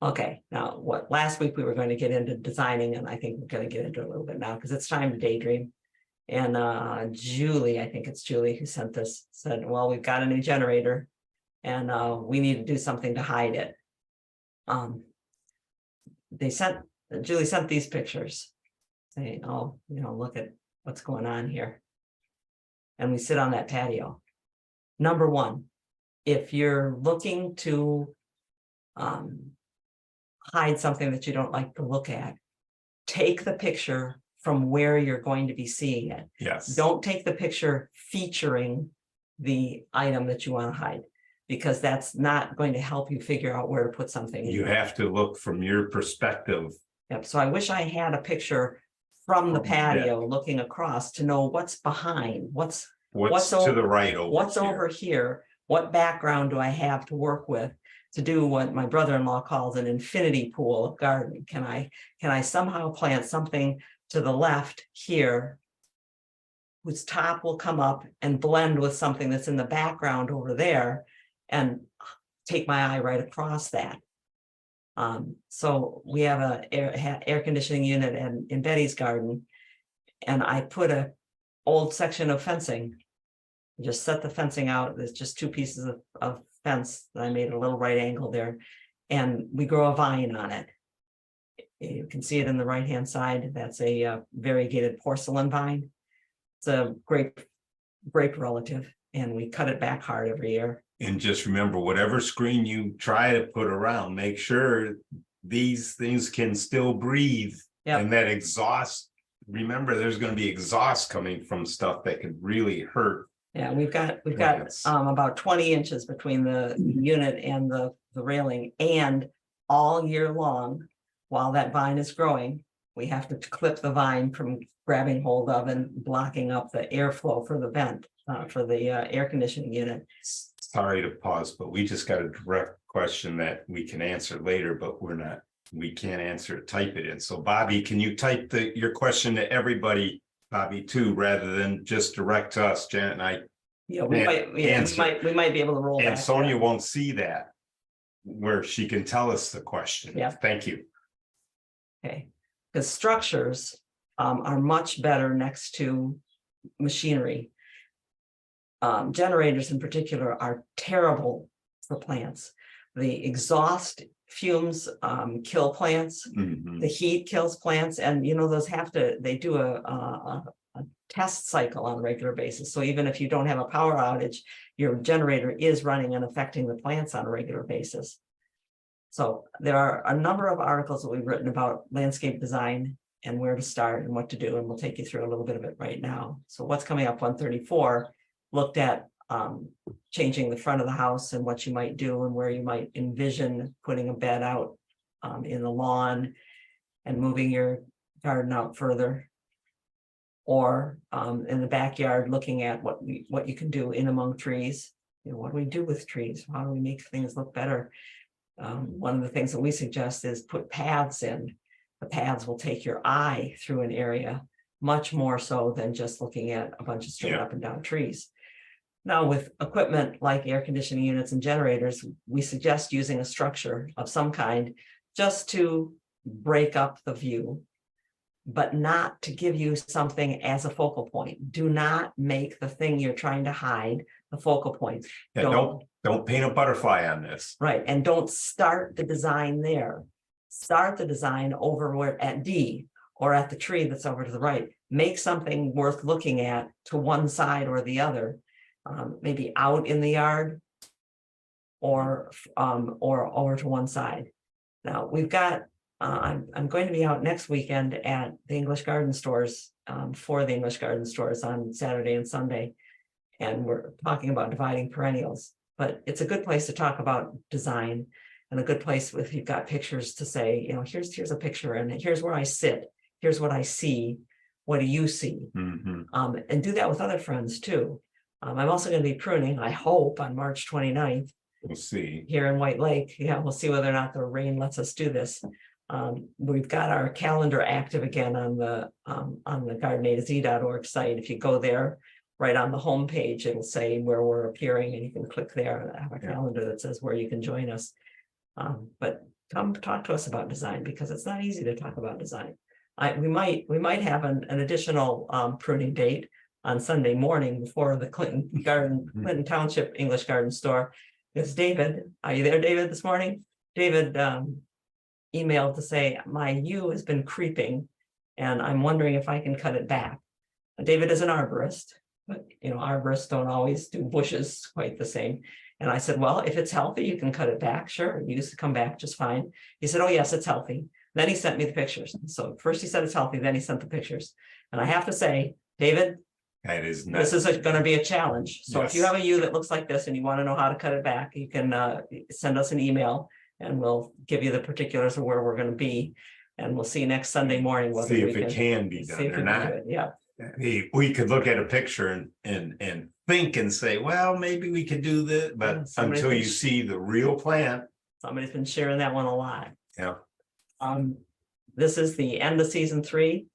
Okay, now what last week we were going to get into designing, and I think we're going to get into it a little bit now because it's time to daydream. And Julie, I think it's Julie who sent this, said, well, we've got a new generator and we need to do something to hide it. Julie sent these pictures saying, oh, look at what's going on here. And we sit on that patio. Number one, if you're looking to hide something that you don't like to look at, take the picture from where you're going to be seeing it. Yes. Don't take the picture featuring the item that you want to hide, because that's not going to help you figure out where to put something. You have to look from your perspective. Yep. So I wish I had a picture from the patio looking across to know what's behind, what's to the right over what's here. over here, what background do I have to work with to do what my brother-in-law calls an infinity pool of garden. Can I somehow plant something to the left here whose top will come up and blend with something that's in the background over there and take my eye right across that. So we have an air conditioning unit in Betty's garden, and I put a old section of fencing, just set the fencing out. There's just two pieces of fence that I made a little right angle there, and we grow a vine on it. You can see it in the right hand side. That's a variegated porcelain vine. It's a grape relative, and we cut it back hard every year. And just remember, whatever screen you try to put around, make sure these things can still breathe. Yep. And that exhaust, remember, there's going to be exhaust coming from stuff that could really hurt. Yeah, we've got about 20 inches between the unit and the railing, and all year long, while that vine is growing, we have to clip the vine from grabbing hold of and blocking up the airflow for the vent, for the air conditioning unit. Sorry to pause, but we just got a direct question that we can answer later, but we can't answer it, type it in. So Bobby, can you type your question to everybody, Bobby, too, rather than just direct to us? Janet and I we might be able to roll and back. Sonia won't see that where she can tell us the question. Yeah. Thank you. Okay, because structures are much better next to machinery. Generators in particular are terrible for plants. The exhaust fumes kill plants. Mm-hmm. The heat kills plants, and those they do a test cycle on a regular basis. So even if you don't have a power outage, your generator is running and affecting the plants on a regular basis. So there are a number of articles that we've written about landscape design and where to start and what to do, and we'll take you through a little bit of it right now. So what's coming up 134 looked at changing the front of the house and what you might do and where you might envision putting a bed out in the lawn and moving your garden out further, or in the backyard, looking at what you can do in among trees. What do we do with trees? How do we make things look better? One of the things that we suggest is put paths in. The paths will take your eye through an area much more so than just looking at a bunch of straight up and down trees. Now, with equipment like air conditioning units and generators, we suggest using a structure of some kind just to break up the view, but not to give you something as a focal point. Do not make the thing you're trying to hide the focal point. Yeah, don't paint a butterfly on this. Right, and don't start the design there. Start the design over at D or at the tree that's over to the right. Make something worth looking at to one side or the other. Maybe out in the yard or over to one side. Now we've got, I'm going to be out next weekend at the English Garden Stores for the English Garden Stores on Saturday and Sunday. And we're talking about dividing perennials, but it's a good place to talk about design, and a good place if you've got pictures to say, here's a picture and here's where I sit. Here's what I see. What do you see? Mm-hmm. And do that with other friends too. I'm also going to be pruning, I hope, on March 29th. We'll see. Here in White Lake. Yeah, we'll see whether or not the rain lets us do this. We've got our calendar active again on the gardenatz.org site. If you go there, right on the home page, it'll say where we're appearing, and you can click there and have a calendar that says where you can join us. But come talk to us about design, because it's not easy to talk about design. We might have an additional pruning date on Sunday morning before the Clinton Township English Garden Store. It's David. Are you there, David, this morning? David emailed to say my yew has been creeping and I'm wondering if I can cut it back. David is an arborist, but arborists don't always do bushes quite the same. And I said, well, if it's healthy, you can cut it back. Sure, it used to come back just fine. He said, oh yes, it's healthy. Then he sent me the pictures. So first he said it's healthy, then he sent the pictures. And I have to say, David, this is going to be a challenge. So if you have a yew that looks like this and you want to know how to cut it back, you can send us an email and we'll give you the particulars of where we're going to be. And we'll see you next Sunday morning. See if it can be done or not. Yeah. We could look at a picture and think and say, well, maybe we could do this, but until you see the real plant. Somebody's been sharing that one a lot. Yeah. This is the end of season 3.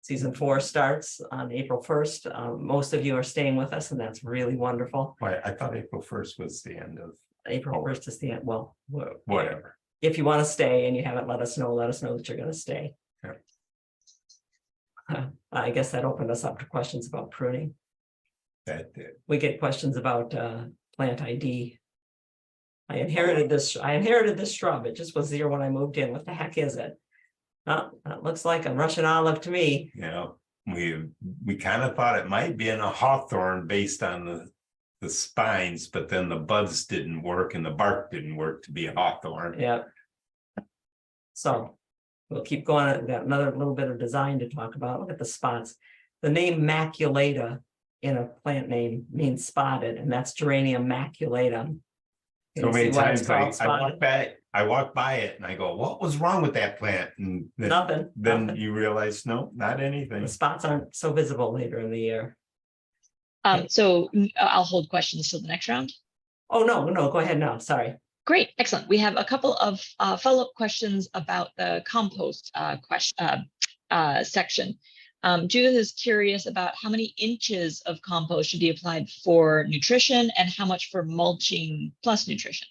Season 4 starts on April 1st. Most of you are staying with us, and that's really wonderful. Why, I thought April 1st was the end of April 1st is the end. Well, whatever. If you want to stay and you haven't let us know that you're going to stay. Yeah. I guess that opened us up to questions about pruning. That did. We get questions about plant ID. I inherited this shrub. It just was there when I moved in. What the heck is it? Oh, that looks like a Russian olive to me. We kind of thought it might be in a hawthorn based on the spines, but then the buds didn't work and the bark didn't work to be a hawthorn. Yeah. So we'll keep going. Got another little bit of design to talk about. Look at the spots. The name maculata in a plant name means spotted, and that's Geranium maculatum. So many times I walk by it and I go, what was wrong with that plant? And nothing. You realize, no, not anything. The spots aren't so visible later in the year. So I'll hold questions till the next round. Oh, no, go ahead now. Sorry. Great, excellent. We have a couple of follow-up questions about the compost section. Judith is curious about how many inches of compost should be applied for nutrition and how much for mulching plus nutrition.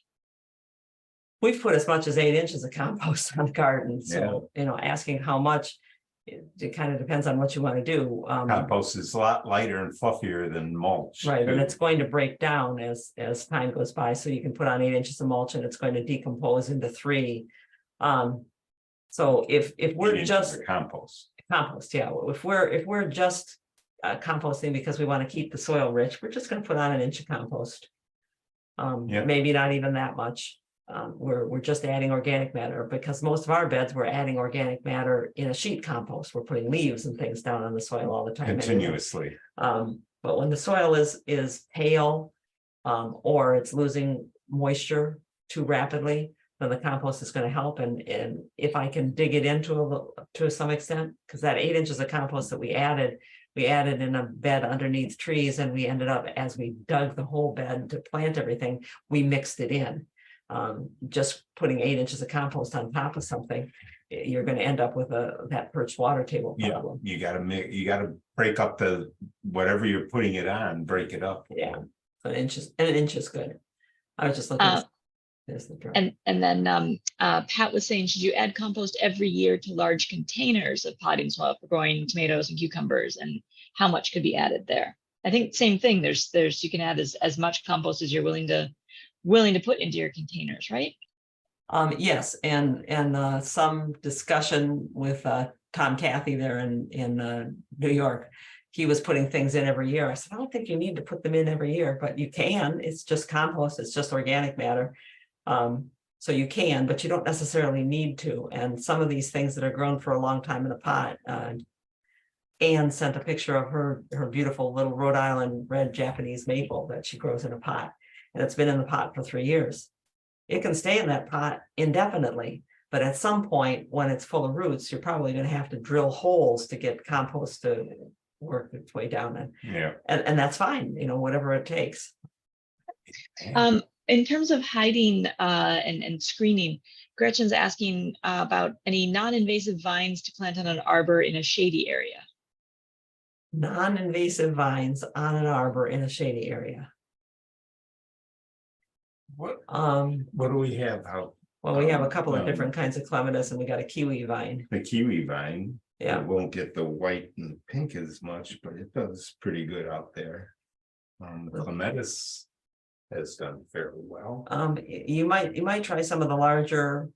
We've put as much as 8 inches of compost on the garden. So, asking how much, it kind of depends on what you want to do. Compost is a lot lighter and fluffier than mulch. Right, and it's going to break down as time goes by. So you can put on 8 inches of mulch and it's going to decompose into 3. So if we're just compost, yeah. If we're just composting because we want to keep the soil rich, we're just going to put on 1 inch of compost. Maybe not even that much. We're just adding organic matter, because most of our beds we're adding organic matter in a sheet compost. We're putting leaves and things down on the soil all the time continuously. But when the soil is pale or it's losing moisture too rapidly, then the compost is going to help. And if I can dig it into to some extent, because that 8 inches of compost that we added in a bed underneath trees, and we ended up, as we dug the whole bed to plant everything, we mixed it in. Just putting 8 inches of compost on top of something, you're going to end up with that perched water table problem. You got to break up the whatever you're putting it on, break it up. Yeah, an inch is good. I was just looking. And then Pat was saying, should you add compost every year to large containers of potting soil for growing tomatoes and cucumbers, and how much could be added there? I think same thing. There's you can add as much compost as you're willing to put into your containers, right? Yes, and some discussion with Tom Cathy there in New York. He was putting things in every year. I said, I don't think you need to put them in every year, but you can. It's just compost. It's just organic matter. So you can, but you don't necessarily need to. And some of these things that are grown for a long time in a pot, Anne sent a picture of her beautiful little Rhode Island red Japanese maple that she grows in a pot. And it's been in the pot for 3 years. It can stay in that pot indefinitely, but at some point when it's full of roots, you're probably going to have to drill holes to get compost to work its way down in. Yeah. And that's fine, whatever it takes. In terms of hiding and screening, Gretchen's asking about any non-invasive vines to plant on an arbor in a shady area. Non-invasive vines on an arbor in a shady area. What do we have out Well, we have a couple of Um, different kinds of clematis, and we got a kiwi vine. The kiwi vine. Yeah. It won't get the white and pink as much, but it does pretty good out there. The clematis has done fairly well. You might try some of the larger,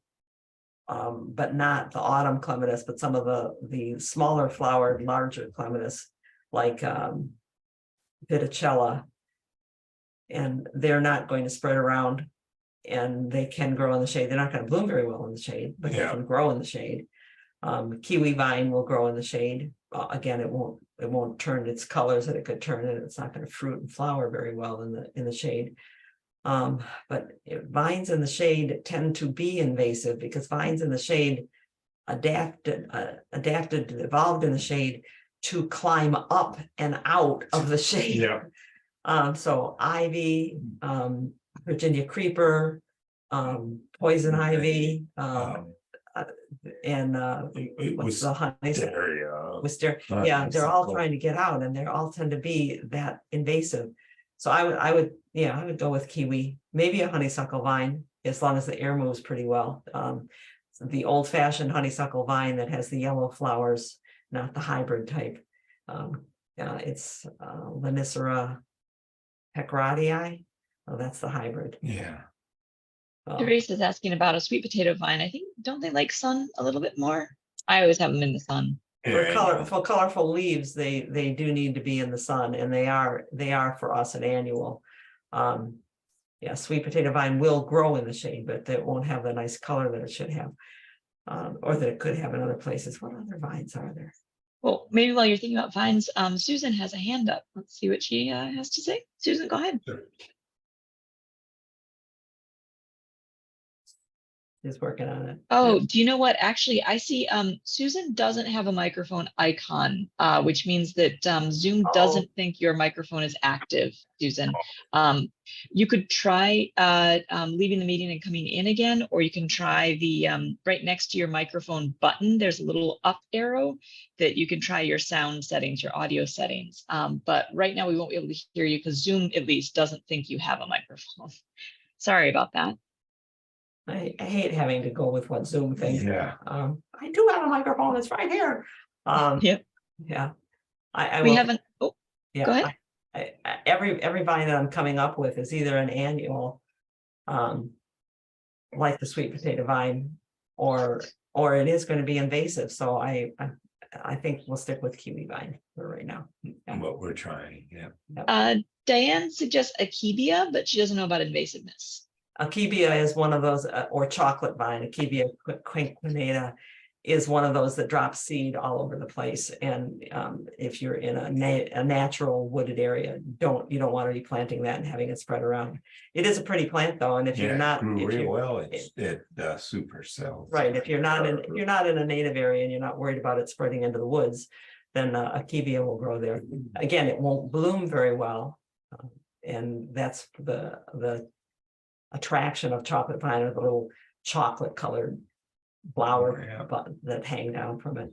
but not the autumn clematis, but some of the smaller flowered, larger clematis, like Viticella. And they're not going to spread around, and they can grow in the shade. They're not going to bloom very well in the shade, but they Yeah. can grow in the shade. Kiwi vine will grow in the shade. Again, it won't turn its colors that it could turn, and it's not going to fruit and flower very well in the shade. But vines in the shade tend to be invasive, because vines in the shade evolved in the shade to climb up and out of the shade. Yeah. So ivy, Virginia creeper, poison ivy, and It what's was the wisteria. Yeah, they're all trying to get out, and they all tend to be that invasive. So I would go with kiwi, maybe a honeysuckle vine, as long as the air moves pretty well. The old-fashioned honeysuckle vine that has the yellow flowers, not the hybrid type. It's Lanicera peckeradii. Oh, that's the hybrid. Yeah. Therese is asking about a sweet potato vine. I think, don't they like sun a little bit more? I always have them in the sun. For colorful leaves, they do need to be in the sun, and they are for us an annual. Yeah, sweet potato vine will grow in the shade, but it won't have the nice color that it should have, or that it could have in other places. What other vines are there? Well, maybe while you're thinking about vines, Susan has a hand up. Let's see what she has to say. Susan, go ahead. Sure. Is working on it. Oh, do you know what? Actually, I see Susan doesn't have a microphone icon, which means that Zoom doesn't think your microphone is active, Susan. You could try leaving the meeting and coming in again, or you can try the right next to your microphone button. There's a little up arrow that you can try your sound settings, your audio settings. But right now we won't be able to hear you because Zoom at least doesn't think you have a microphone. Sorry about that. I hate having to go with what Zoom thinks. Yeah. I do have a microphone. It's right here. Yep. Yeah. We haven't. Oh, yeah. go ahead. Every vine that I'm coming up with is either an annual, like the sweet potato vine, or it is going to be invasive. So I think we'll stick with kiwi vine for right now. Yeah. What we're trying. Yeah. Diane suggests akebia, but she doesn't know about invasiveness. Akebia is one of those, or chocolate vine. Akebia quinquina is one of those that drops seed all over the place. And if you're in a natural wooded area, you don't want to be planting that and having it spread around. It is a pretty plant though, and if you're not, grew real well, it supercells. Right, if you're not in a native area and you're not worried about it spreading into the woods, then akebia will grow there. Again, it won't bloom very well, and that's the attraction of chocolate vine, or the little chocolate colored flower that hang down from it.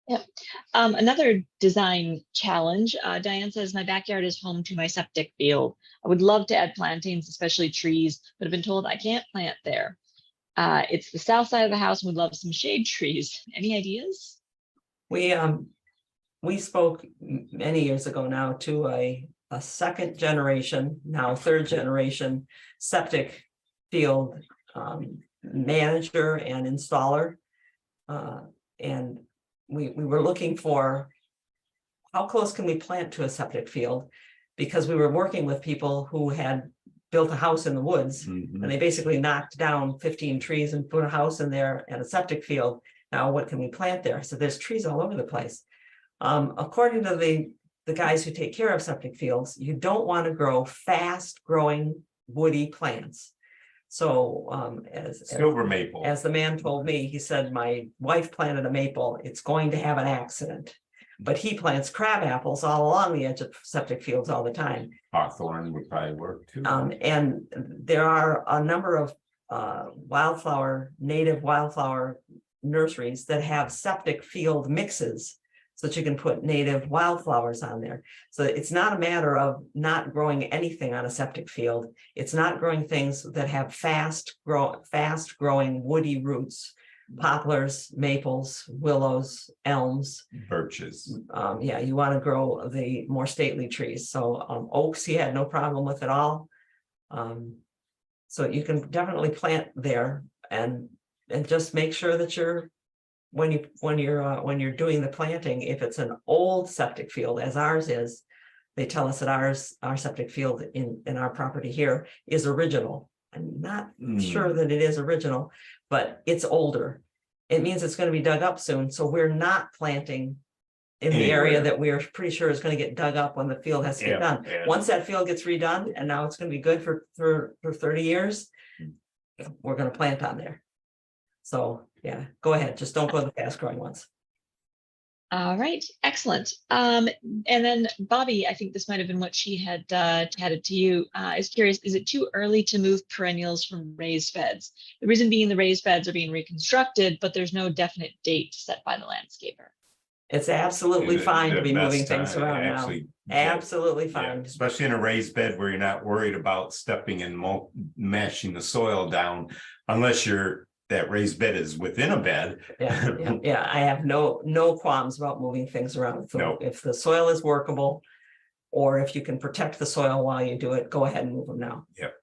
Yep. Another design challenge. Diane says, my backyard is home to my septic field. I would love to add plantings, especially trees, but I've been told I can't plant there. It's the south side of the house and would love some shade trees. Any ideas? We spoke many years ago now to a second generation, now third generation septic field manager and installer. And we were looking for how close can we plant to a septic field, because we were working with people who had built a house in the woods, and they basically knocked down 15 trees and put a house in there and a septic field. Now what can we plant there? So there's trees all over the place. According to the guys who take care of septic fields, you don't want to grow fast growing woody plants. So Silver maple. As the man told me, he said, my wife planted a maple, it's going to have an accident. But he plants crab apples all along the edge of septic fields all the time. Hawthorn would probably work too. And there are a number of native wildflower nurseries that have septic field mixes so that you can put native wildflowers on there. So it's not a matter of not growing anything on a septic field. It's not growing things that have fast growing woody roots, poplars, maples, willows, elms. Birches. Yeah, you want to grow the more stately trees. So oaks, he had no problem with at all. So you can definitely plant there and just make sure that you're when you're doing the planting, if it's an old septic field, as ours is, they tell us that our septic field in our property here is original. I'm not sure that it is original, but it's older. It means it's going to be dug up soon. So we're not planting in the area that we're pretty sure is going to get dug up when the field has to get done. Once that field gets redone, and now it's going to be good for 30 years, we're going to plant on there. So yeah, go ahead. Just don't go to the fast growing ones. All right, excellent. And then Bobby, I think this might have been what she had chatted to you. Is curious, is it too early to move perennials from raised beds? The reason being the raised beds are being reconstructed, but there's no definite date set by the landscaper. It's absolutely fine to be moving things around now. Absolutely fine. Especially in a raised bed where you're not worried about stepping and mashing the soil down, unless that raised bed is within a bed. Yeah. I have no qualms about moving things around. So if the soil is workable, or if you can protect the soil while you do it, go ahead and move them now. Yep.